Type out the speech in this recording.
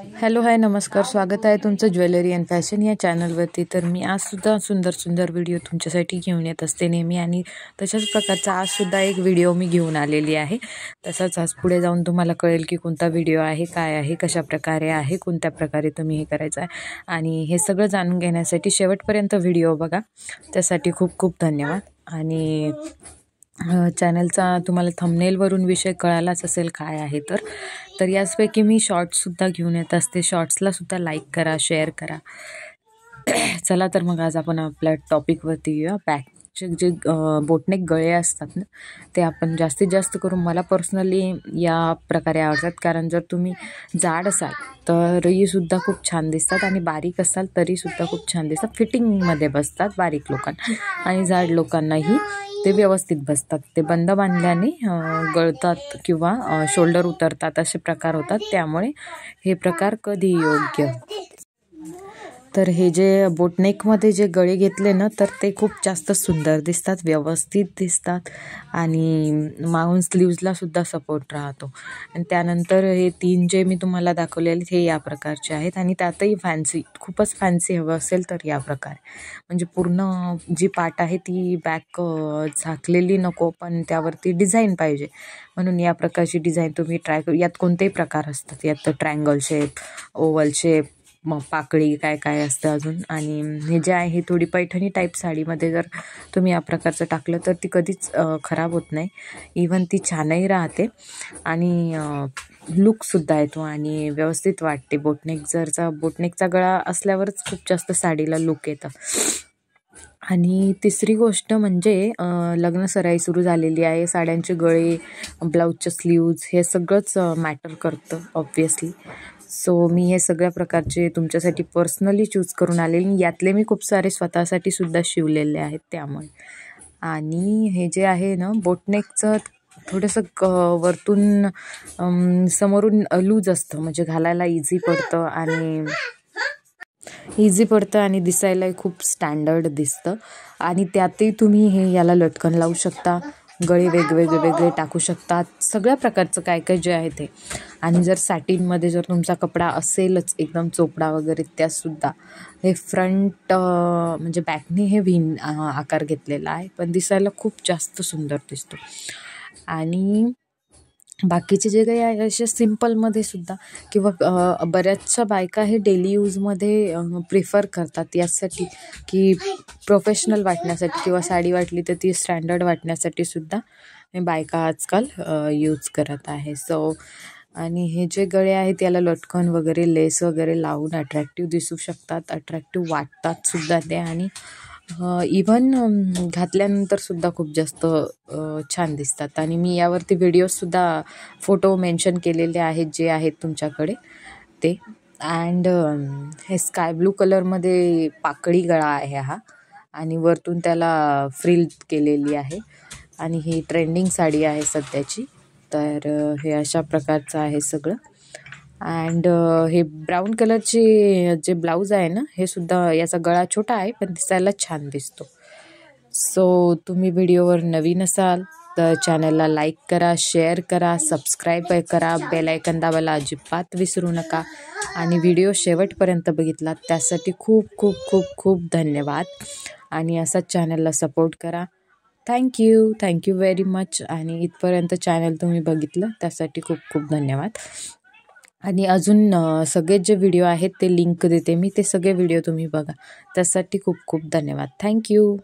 Hello hi नमस्कार, स्वागत आहे तुमचं ज्वेलरी अँड फॅशन या चॅनलवरती। तर मी आजसुद्धा सुंदर व्हिडिओ तुमच्यासाठी घेऊन येत असते नेहमी, आणि तशाच प्रकारचा आजसुद्धा एक व्हिडिओ मी घेऊन आलेली आहे। तसाच आज पुढे जाऊन तुम्हाला कळेल की कोणता व्हिडिओ आहे, काय आहे, कशा प्रकारे आहे, कोणत्या प्रकारे तुम्ही हे करायचं आहे, आणि हे सगळं जाणून घेण्यासाठी शेवटपर्यंत व्हिडिओ बघा। त्यासाठी खूप खूप धन्यवाद। आणि चॅनलचा तुम्हाला थंबनेलवरून विषय कळालाच असेल काय आहे तर याचपैकी मी शॉर्ट्ससुद्धा घेऊन येत असते। शॉर्ट्सला सुद्धा लाईक करा, शेअर करा। चला तर मग आज आपण आपल्या टॉपिकवरती येऊया। बॅकचे जे बोटनेक गळे असतात ना, ते आपण जास्तीत जास्त करून मला पर्सनली या प्रकारे आवडतात, कारण जर तुम्ही जाड असाल तरीसुद्धा खूप छान दिसतात, आणि बारीक असाल तरीसुद्धा खूप छान दिसतात। फिटिंगमध्ये बसतात बारीक लोकांना, आणि जाड लोकांनाही ते व्यवस्थित बसतात। ते बंद बांधल्याने गळतात किंवा शोल्डर उतरतात असे प्रकार होतात, त्यामुळे हे प्रकार कधी योग्य। तर हे जे बोटनेकमध्ये जे गळे घेतले ना, तर ते खूप जास्त सुंदर दिसतात, व्यवस्थित दिसतात, आणि माऊन स्लीव्जला सुद्धा सपोर्ट राहतो। आणि त्यानंतर हे तीन जे मी तुम्हाला दाखवलेले हे या प्रकारचे आहेत, आणि त्यातही फॅन्सी, खूपच फॅन्सी हवं असेल तर या प्रकारे, म्हणजे पूर्ण जी पाट आहे ती बॅक झाकलेली नको, पण त्यावरती डिझाईन पाहिजे, म्हणून या प्रकारची डिझाईन तुम्ही ट्राय करू। यात कोणतेही प्रकार असतात, यात ट्रायंगल शेप, ओव्हल शेप, मग पाकळी, काय काय असतं अजून। आणि हे जे आहे हे थोडी पैठणी टाईप साडीमध्ये जर तुम्ही या प्रकारचं टाकलं तर ती कधीच खराब होत नाही, इवन ती छानही राहते, आणि लुकसुद्धा येतो, आणि व्यवस्थित वाटते। बोटनेकचा गळा असल्यावरच खूप जास्त साडीला लुक येतं। आणि तिसरी गोष्ट म्हणजे लग्नसराई सुरू झालेली आहे, साड्यांचे गळे, ब्लाऊजचे स्लीव्ज, हे सगळंच मॅटर करतं ऑब्व्हियसली। सो मी हे सगळ्या प्रकारचे तुमच्यासाठी पर्सनली चूज करून आलेले, यातले मी खूप सारे स्वतःसाठी सुद्धा शिवलेले आहेत त्यामुळे। आणि हे जे आहे ना बोटनेकचं थोडंसं वरतून समोरून लूज असतं, म्हणजे घालायला इझी पडतं आणि दिसायलाही खूप स्टँडर्ड दिसतं। आणि त्यातही तुम्ही याला लटकन लावू शकता, गळे वेगवेगळे टाकू शकतात, सगळ्या प्रकारचं काय काय जे आहे ते। आणि जर सॅटिनमध्ये जर तुमचा कपडा असेलच एकदम चोपडा वगैरे, त्यासुद्धा हे फ्रंट म्हणजे बॅकने हे व्ही आकार घेतलेला आहे, पण दिसायला खूप जास्त सुंदर दिसतो। आणि बाकीचे जे काही आहे असे सिम्पलमध्ये सुद्धा, किंवा बऱ्याचशा बायका हे डेली यूजमध्ये प्रिफर करतात, यासाठी की प्रोफेशनल वाटण्यासाठी, किंवा साडी वाटली तर ती स्टँडर्ड वाटण्यासाठी सुद्धा हे बायका आजकाल यूज करत आहे। सो आणि हे जे गळे आहेत याला लटकन वगैरे, लेस वगैरे लावून अट्रॅक्टिव्ह दिसू शकतात, अट्रॅक्टिव्ह वाटतात सुद्धा ते, आणि इवन घातल्यानंतर सुद्धा खूप जास्त छान दिसतात। आणि मी यावरती व्हिडिओसुद्धा फोटो मेन्शन केलेले आहेत जे आहेत तुमच्याकडे ते। अँड हे स्काय ब्लू कलरमध्ये पाकळी गळा आहे हा, आणि वरतून त्याला फ्रिल केलेली आहे, आणि ही ट्रेंडिंग साडी आहे सध्याची। तर हे अशा प्रकारचं आहे सगळं। अँड हे ब्राऊन कलरचे जे ब्लाऊज आहे ना, हे सुद्धा, याचा गळा छोटा आहे पण दिसायला छान दिसतो। सो तुम्ही व्हिडिओवर नवीन असाल तर चॅनलला लाईक करा, शेअर करा, सबस्क्राईब करा, बेल आयकॉन दाबायला अजिबात विसरू नका। आणि व्हिडिओ शेवटपर्यंत बघितलात त्यासाठी खूप खूप खूप खूप धन्यवाद, आणि असाच चॅनलला सपोर्ट करा। Thank you very much. आणि इथपर्यंत चॅनल तुम्ही बघितलं त्यासाठी खूप खूप धन्यवाद। आणि अजून सगळे जे व्हिडिओ आहेत ते लिंक देते मी, ते सगळे व्हिडिओ तुम्ही बघा, त्यासाठी खूप खूप धन्यवाद। थँक्यू।